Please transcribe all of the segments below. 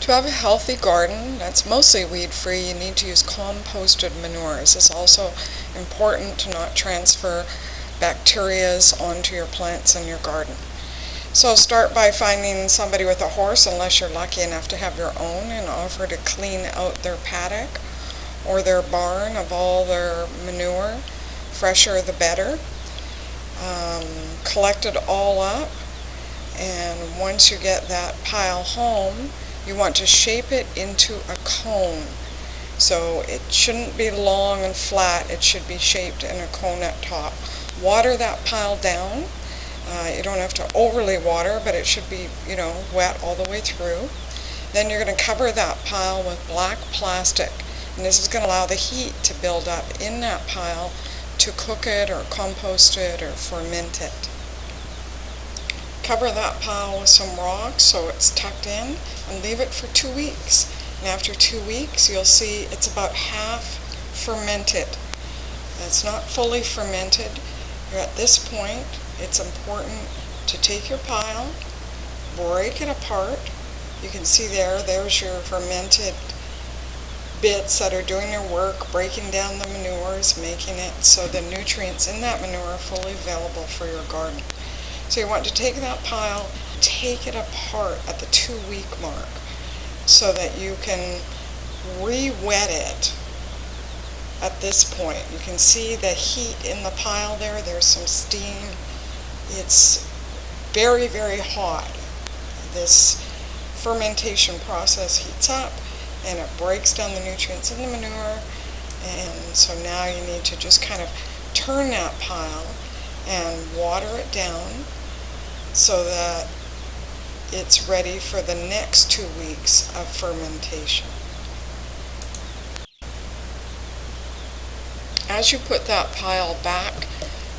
To have a healthy garden that's mostly weed-free, you need to use composted manures. It's also important to not transfer bacteria onto your plants in your garden. So start by finding somebody with a horse, unless you're lucky enough to have your own, and offer to clean out their paddock or their barn of all their manure. Fresher the better. Collect it all up, and once you get that pile home, you want to shape it into a cone. So it shouldn't be long and flat, it should be shaped in a cone at top. Water that pile down. You don't have to overly water, but it should be, wet all the way through. Then you're going to cover that pile with black plastic, and this is going to allow the heat to build up in that pile to cook it or compost it or ferment it. Cover that pile with some rocks so it's tucked in, and leave it for 2 weeks. And after 2 weeks, you'll see it's about half fermented. It's not fully fermented. At this point, it's important to take your pile, break it apart. You can see there's your fermented bits that are doing their work, breaking down the manures, making it so the nutrients in that manure are fully available for your garden. So you want to take that pile, take it apart at the 2-week mark so that you can re-wet it at this point. You can see the heat in the pile there. There's some steam. It's very, very hot. This fermentation process heats up and it breaks down the nutrients in the manure, and so now you need to just kind of turn that pile and water it down so that it's ready for the next 2 weeks of fermentation. As you put that pile back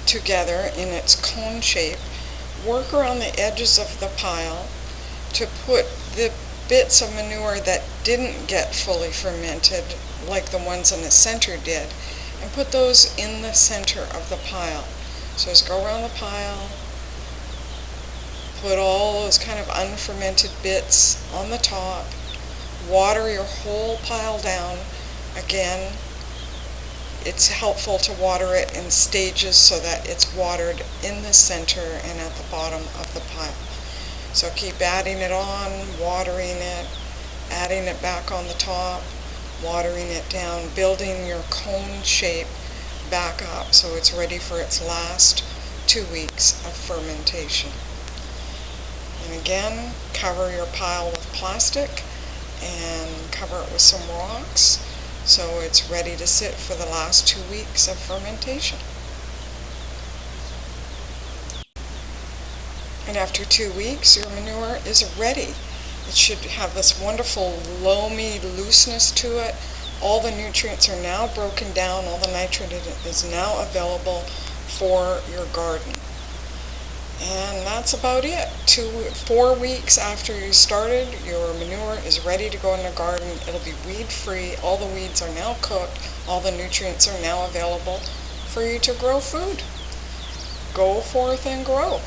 together in its cone shape, work around the edges of the pile to put the bits of manure that didn't get fully fermented, like the ones in the center did, and put those in the center of the pile. So just go around the pile, put all those kind of unfermented bits on the top, water your whole pile down. Again, it's helpful to water it in stages so that it's watered in the center and at the bottom of the pile. So keep adding it on, watering it, adding it back on the top, watering it down, building your cone shape back up so it's ready for its last 2 weeks of fermentation. And again, cover your pile with plastic and cover it with some rocks so it's ready to sit for the last 2 weeks of fermentation. And after 2 weeks, your manure is ready. It should have this wonderful loamy looseness to it. All the nutrients are now broken down, all the nitrogen is now available for your garden. And that's about it. 4 weeks after you started, your manure is ready to go in the garden. It'll be weed-free. All the weeds are now cooked. All the nutrients are now available for you to grow food. Go forth and grow.